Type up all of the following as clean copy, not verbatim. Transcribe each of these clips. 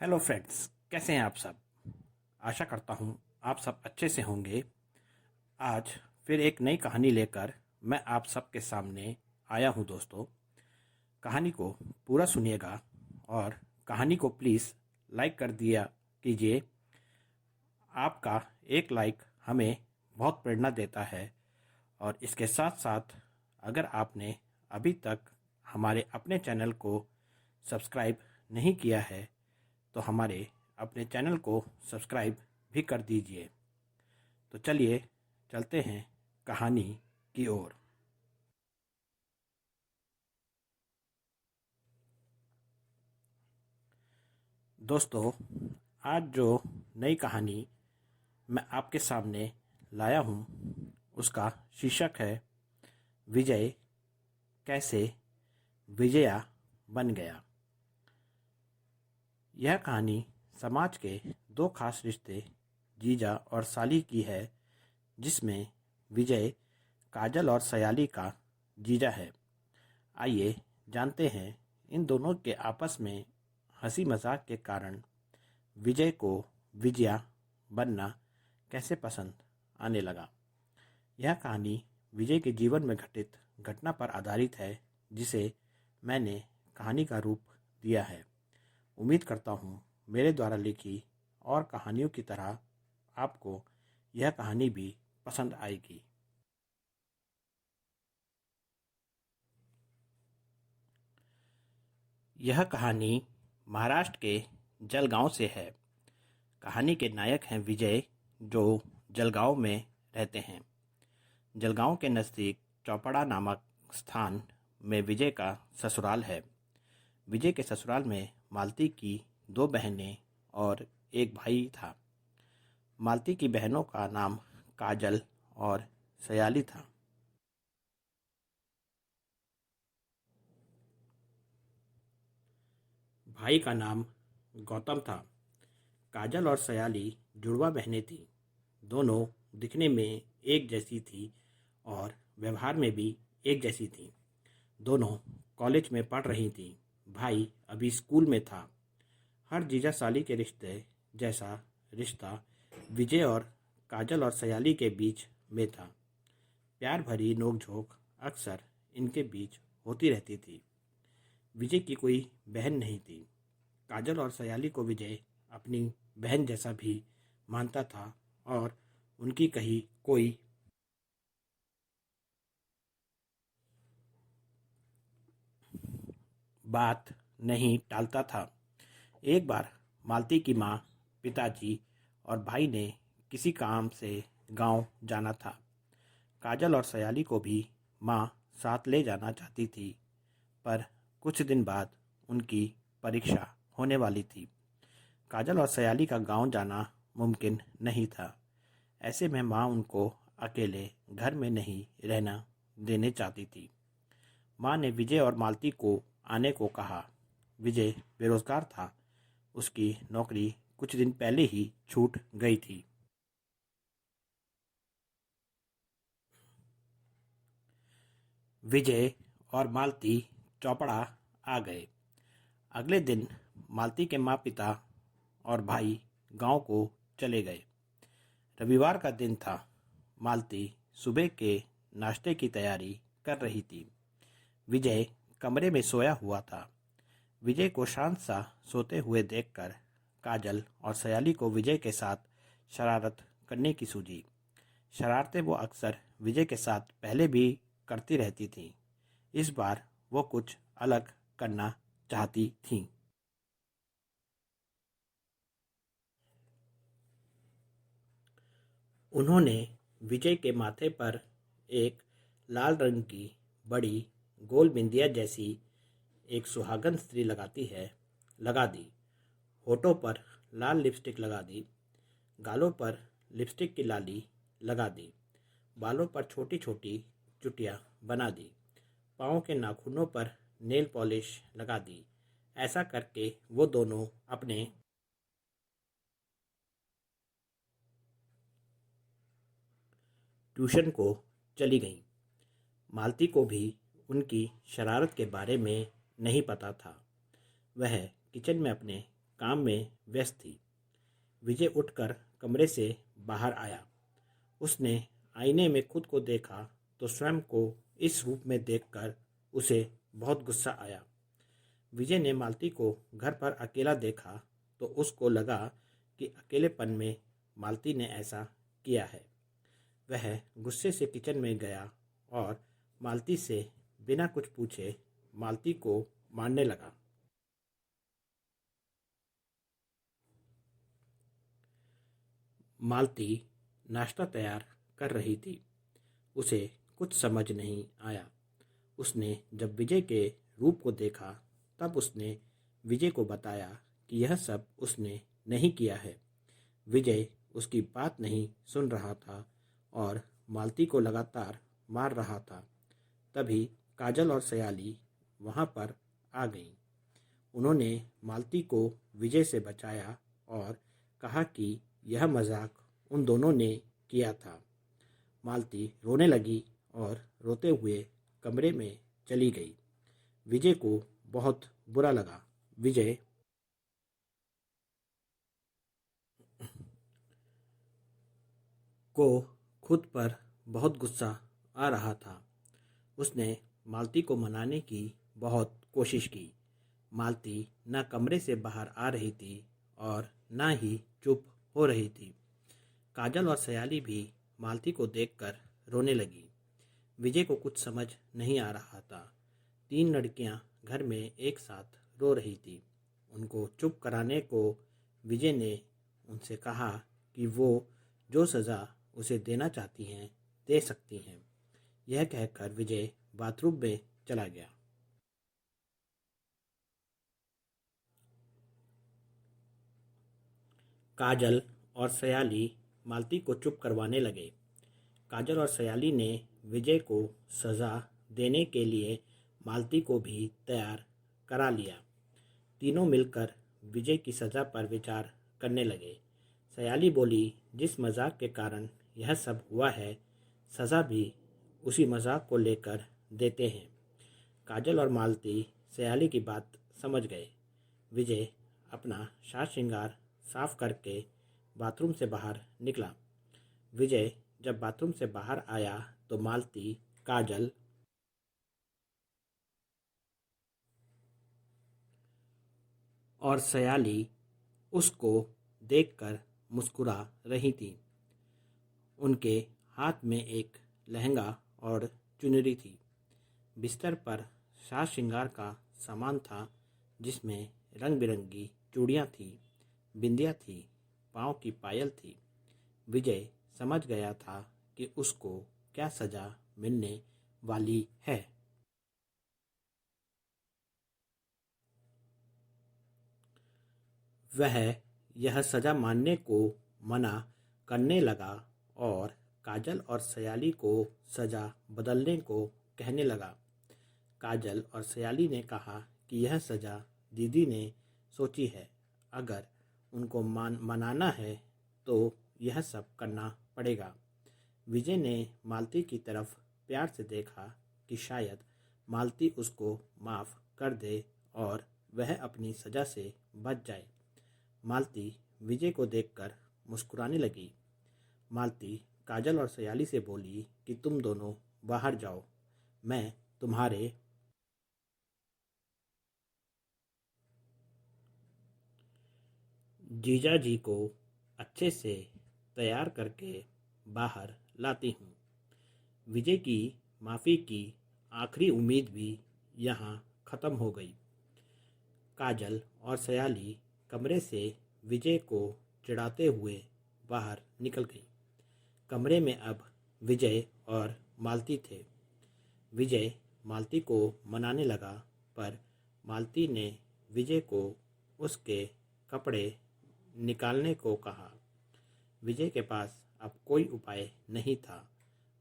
Hello friends, कैसे हैं आप सब। आशा करता हूँ आप सब अच्छे से होंगे। आज फिर एक नई कहानी लेकर मैं आप सबके सामने आया हूँ दोस्तों। कहानी को पूरा सुनिएगा और कहानी को प्लीज़ लाइक कर दिया कीजिए। आपका एक लाइक हमें बहुत प्रेरणा देता है। और इसके साथ साथ अगर आपने अभी तक हमारे अपने चैनल को सब्सक्राइब नहीं किया है तो हमारे अपने चैनल को सब्सक्राइब भी कर दीजिए। तो चलिए चलते हैं कहानी की ओर। दोस्तों, आज जो नई कहानी मैं आपके सामने लाया हूँ उसका शीर्षक है विजय कैसे विजया बन गया। यह कहानी समाज के दो खास रिश्ते जीजा और साली की है, जिसमें विजय काजल और सयाली का जीजा है। आइए जानते हैं इन दोनों के आपस में हंसी मजाक के कारण विजय को विजया बनना कैसे पसंद आने लगा। यह कहानी विजय के जीवन में घटित घटना पर आधारित है, जिसे मैंने कहानी का रूप दिया है। उम्मीद करता हूँ मेरे द्वारा लिखी और कहानियों की तरह आपको यह कहानी भी पसंद आएगी। यह कहानी महाराष्ट्र के जलगांव से है। कहानी के नायक हैं विजय, जो जलगांव में रहते हैं। जलगांव के नज़दीक चौपड़ा नामक स्थान में विजय का ससुराल है। विजय के ससुराल में मालती की दो बहनें और एक भाई था। मालती की बहनों का नाम काजल और सयाली था। भाई का नाम गौतम था। काजल और सयाली जुड़वा बहनें थीं। दोनों दिखने में एक जैसी थी और व्यवहार में भी एक जैसी थीं। दोनों कॉलेज में पढ़ रही थीं। भाई अभी स्कूल में था। हर जीजा साली के रिश्ते जैसा रिश्ता विजय और काजल और सयाली के बीच में था। प्यार भरी नोक-झोंक अक्सर इनके बीच होती रहती थी। विजय की कोई बहन नहीं थी। काजल और सयाली को विजय अपनी बहन जैसा भी मानता था और उनकी कही कोई बात नहीं टालता था। एक बार मालती की माँ, पिताजी और भाई ने किसी काम से गांव जाना था। काजल और सयाली को भी माँ साथ ले जाना चाहती थी, पर कुछ दिन बाद उनकी परीक्षा होने वाली थी। काजल और सयाली का गांव जाना मुमकिन नहीं था। ऐसे में माँ उनको अकेले घर में नहीं रहना देने चाहती थी। माँ ने विजय और मालती को आने को कहा। विजय बेरोजगार था। उसकी नौकरी कुछ दिन पहले ही छूट गई थी। विजय और मालती चौपड़ा आ गए। अगले दिन मालती के माँ पिता और भाई गांव को चले गए। रविवार का दिन था। मालती सुबह के नाश्ते की तैयारी कर रही थी। विजय कमरे में सोया हुआ था। विजय को शांत सा सोते हुए देखकर काजल और सयाली को विजय के साथ शरारत करने की सूझी। शरारतें वो अक्सर विजय के साथ पहले भी करती रहती थीं। इस बार वो कुछ अलग करना चाहती थीं। उन्होंने विजय के माथे पर एक लाल रंग की बड़ी गोल बिंदिया जैसी एक सुहागन स्त्री लगाती है लगा दी। होठों पर लाल लिपस्टिक लगा दी। गालों पर लिपस्टिक की लाली लगा दी। बालों पर छोटी छोटी चुटियाँ बना दी। पाँव के नाखूनों पर नेल पॉलिश लगा दी। ऐसा करके वो दोनों अपने ट्यूशन को चली गईं। मालती को भी उनकी शरारत के बारे में नहीं पता था। वह किचन में अपने काम में व्यस्त थी। विजय उठकर कमरे से बाहर आया। उसने आईने में खुद को देखा तो स्वयं को इस रूप में देखकर उसे बहुत गुस्सा आया। विजय ने मालती को घर पर अकेला देखा तो उसको लगा कि अकेलेपन में मालती ने ऐसा किया है। वह गुस्से से किचन में गया और मालती से बिना कुछ पूछे मालती को मारने लगा। मालती नाश्ता तैयार कर रही थी। उसे कुछ समझ नहीं आया। उसने जब विजय के रूप को देखा तब उसने विजय को बताया कि यह सब उसने नहीं किया है। विजय उसकी बात नहीं सुन रहा था और मालती को लगातार मार रहा था। तभी काजल और सयाली वहाँ पर आ गईं। उन्होंने मालती को विजय से बचाया और कहा कि यह मजाक उन दोनों ने किया था। मालती रोने लगी और रोते हुए कमरे में चली गई। विजय को बहुत बुरा लगा। विजय को खुद पर बहुत गुस्सा आ रहा था। उसने मालती को मनाने की बहुत कोशिश की। मालती न कमरे से बाहर आ रही थी और न ही चुप हो रही थी। काजल और सयाली भी मालती को देखकर रोने लगी। विजय को कुछ समझ नहीं आ रहा था। 3 लड़कियां घर में एक साथ रो रही थी। उनको चुप कराने को विजय ने उनसे कहा कि वो जो सज़ा उसे देना चाहती हैं दे सकती हैं। यह कहकर विजय बाथरूम में चला गया। काजल और सयाली मालती को चुप करवाने लगे। काजल और सयाली ने विजय को सज़ा देने के लिए मालती को भी तैयार करा लिया। तीनों मिलकर विजय की सज़ा पर विचार करने लगे। सयाली बोली, जिस मजाक के कारण यह सब हुआ है, सज़ा भी उसी मजाक को लेकर देते हैं। काजल और मालती सयाली की बात समझ गए। विजय अपना साज श्रृंगार साफ करके बाथरूम से बाहर निकला। विजय जब बाथरूम से बाहर आया तो मालती, काजल और सयाली उसको देखकर मुस्कुरा रही थी। उनके हाथ में एक लहंगा और चुनरी थी। बिस्तर पर साज श्रृंगार का सामान था जिसमें रंग बिरंगी चूड़ियाँ थी, बिंदिया थी, पाँव की पायल थी। विजय समझ गया था कि उसको क्या सज़ा मिलने वाली है। वह यह सज़ा मानने को मना करने लगा और काजल और सयाली को सज़ा बदलने को कहने लगा। काजल और सयाली ने कहा कि यह सज़ा दीदी ने सोची है। अगर उनको मनाना है तो यह सब करना पड़ेगा। विजय ने मालती की तरफ प्यार से देखा कि शायद मालती उसको माफ़ कर दे और वह अपनी सज़ा से बच जाए। मालती विजय को देखकर मुस्कुराने लगी। मालती काजल और सयाली से बोली कि तुम दोनों बाहर जाओ, मैं तुम्हारे जीजा जी को अच्छे से तैयार करके बाहर लाती हूँ। विजय की माफ़ी की आखिरी उम्मीद भी यहाँ ख़त्म हो गई। काजल और सयाली कमरे से विजय को चिढ़ाते हुए बाहर निकल गई। कमरे में अब विजय और मालती थे। विजय मालती को मनाने लगा पर मालती ने विजय को उसके कपड़े निकालने को कहा। विजय के पास अब कोई उपाय नहीं था।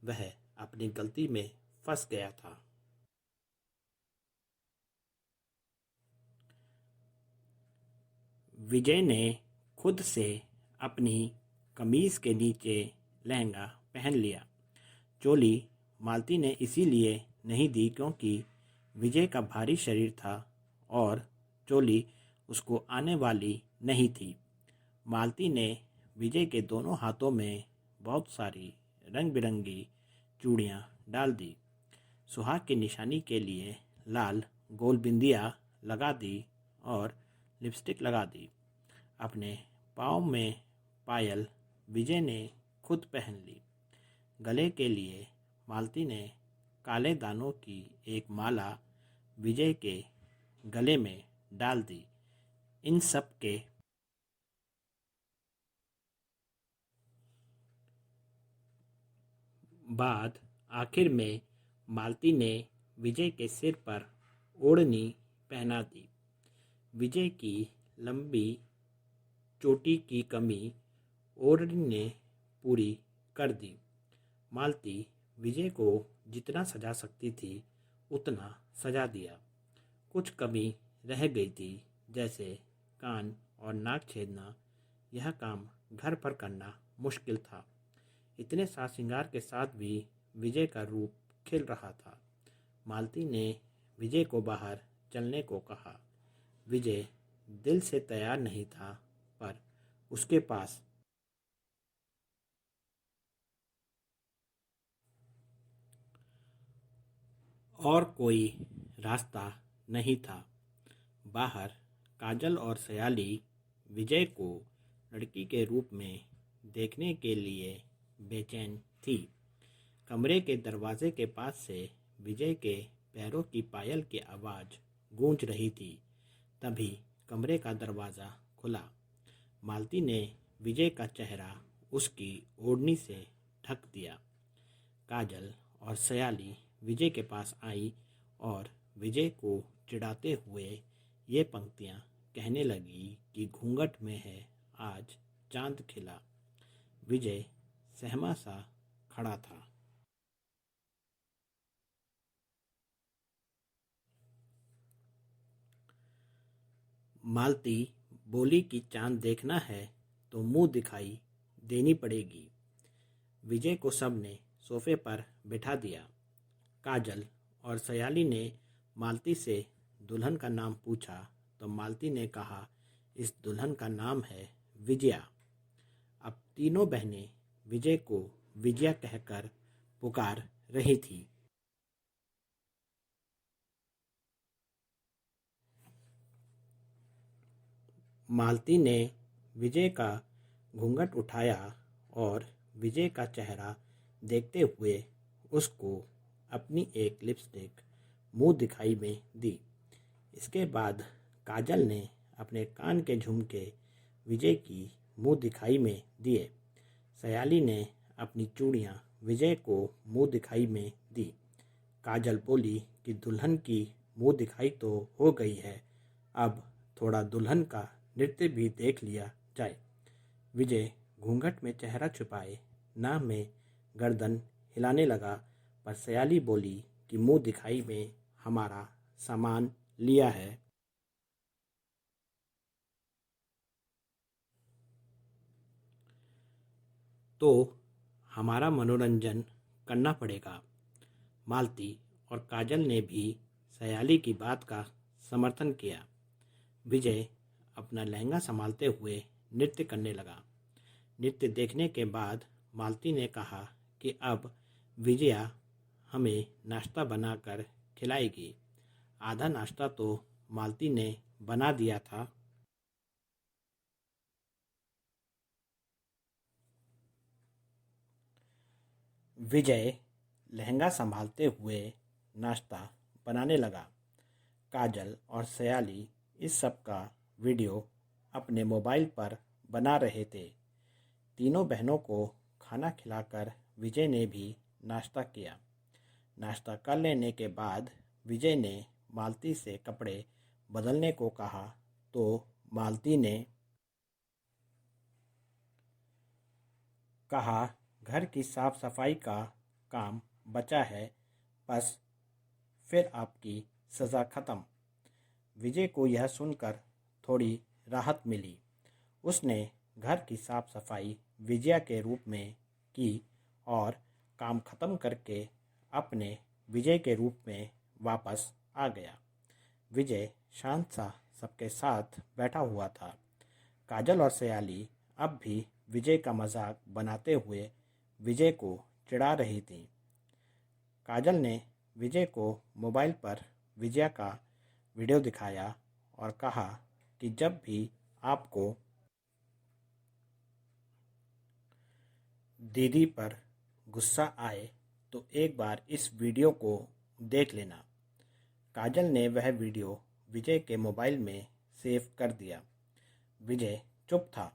वह अपनी गलती में फंस गया था। विजय ने खुद से अपनी कमीज के नीचे लहंगा पहन लिया। चोली मालती ने इसीलिए नहीं दी क्योंकि विजय का भारी शरीर था और चोली उसको आने वाली नहीं थी। मालती ने विजय के दोनों हाथों में बहुत सारी रंग बिरंगी चूड़ियाँ डाल दी। सुहाग की निशानी के लिए लाल गोल बिंदियाँ लगा दी और लिपस्टिक लगा दी। अपने पाँव में पायल विजय ने खुद पहन ली। गले के लिए मालती ने काले दानों की एक माला विजय के गले में डाल दी। इन सब के बाद आखिर में मालती ने विजय के सिर पर ओढ़नी पहना दी। विजय की लंबी चोटी की कमी ओढ़नी ने पूरी कर दी। मालती विजय को जितना सजा सकती थी उतना सजा दिया। कुछ कमी रह गई थी, जैसे कान और नाक छेदना। यह काम घर पर करना मुश्किल था। इतने साज श्रृंगार के साथ भी विजय का रूप खिल रहा था। मालती ने विजय को बाहर चलने को कहा। विजय दिल से तैयार नहीं था, पर उसके पास और कोई रास्ता नहीं था। बाहर काजल और सयाली विजय को लड़की के रूप में देखने के लिए बेचैन थी। कमरे के दरवाजे के पास से विजय के पैरों की पायल की आवाज़ गूंज रही थी। तभी कमरे का दरवाज़ा खुला। मालती ने विजय का चेहरा उसकी ओढ़नी से ढक दिया। काजल और सयाली विजय के पास आई और विजय को चिढ़ाते हुए ये पंक्तियाँ कहने लगी कि घूंघट में है आज चांद खिला। विजय सहमा सा खड़ा था। मालती बोली कि चांद देखना है तो मुंह दिखाई देनी पड़ेगी। विजय को सबने सोफे पर बिठा दिया। काजल और सयाली ने मालती से दुल्हन का नाम पूछा तो मालती ने कहा, इस दुल्हन का नाम है विजया। अब तीनों बहनें विजय को विजया कहकर पुकार रही थी। मालती ने विजय का घूंघट उठाया और विजय का चेहरा देखते हुए उसको अपनी एक लिपस्टिक मुंह दिखाई में दी। इसके बाद काजल ने अपने कान के झुमके विजय की मुंह दिखाई में दिए। सयाली ने अपनी चूड़ियाँ विजय को मुंह दिखाई में दी। काजल बोली कि दुल्हन की मुंह दिखाई तो हो गई है, अब थोड़ा दुल्हन का नृत्य भी देख लिया जाए। विजय घूंघट में चेहरा छुपाए नाक में गर्दन हिलाने लगा, पर सयाली बोली कि मुंह दिखाई में हमारा सामान लिया है। तो हमारा मनोरंजन करना पड़ेगा। मालती और काजल ने भी सयाली की बात का समर्थन किया। विजय अपना लहंगा संभालते हुए नृत्य करने लगा। नृत्य देखने के बाद मालती ने कहा कि अब विजया हमें नाश्ता बनाकर खिलाएगी। आधा नाश्ता तो मालती ने बना दिया था। विजय लहंगा संभालते हुए नाश्ता बनाने लगा। काजल और सयाली इस सब का वीडियो अपने मोबाइल पर बना रहे थे। तीनों बहनों को खाना खिलाकर विजय ने भी नाश्ता किया। नाश्ता कर लेने के बाद विजय ने मालती से कपड़े बदलने को कहा तो मालती ने कहा, घर की साफ सफाई का काम बचा है, बस फिर आपकी सज़ा ख़त्म। विजय को यह सुनकर थोड़ी राहत मिली। उसने घर की साफ सफाई विजया के रूप में की और काम ख़त्म करके अपने विजय के रूप में वापस आ गया। विजय शांत सा सबके साथ बैठा हुआ था। काजल और सयाली अब भी विजय का मजाक बनाते हुए विजय को चिढ़ा रही थीं। काजल ने विजय को मोबाइल पर विजया का वीडियो दिखाया और कहा कि जब भी आपको दीदी पर गुस्सा आए तो एक बार इस वीडियो को देख लेना। काजल ने वह वीडियो विजय के मोबाइल में सेव कर दिया। विजय चुप था।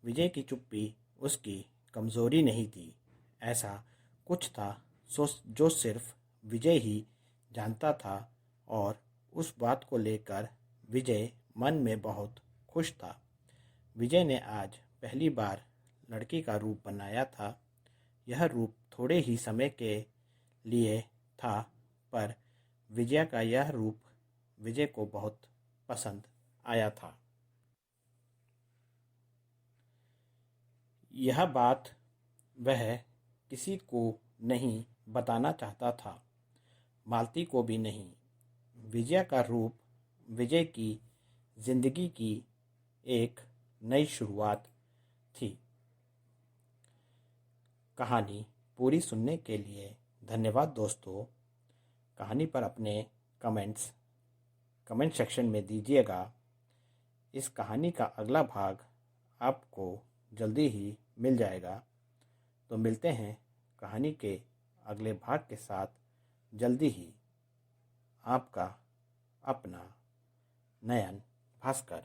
विजय की चुप्पी उसकी कमज़ोरी नहीं थी, ऐसा कुछ था जो सिर्फ विजय ही जानता था और उस बात को लेकर विजय मन में बहुत खुश था। विजय ने आज पहली बार लड़की का रूप बनाया था। यह रूप थोड़े ही समय के लिए था, पर विजया का यह रूप विजय को बहुत पसंद आया था। यह बात वह किसी को नहीं बताना चाहता था, मालती को भी नहीं। विजया का रूप विजय की जिंदगी की एक नई शुरुआत थी। कहानी पूरी सुनने के लिए धन्यवाद दोस्तों। कहानी पर अपने कमेंट सेक्शन में दीजिएगा। इस कहानी का अगला भाग आपको जल्दी ही मिल जाएगा। तो मिलते हैं कहानी के अगले भाग के साथ जल्दी ही। आपका अपना नयन भास्कर।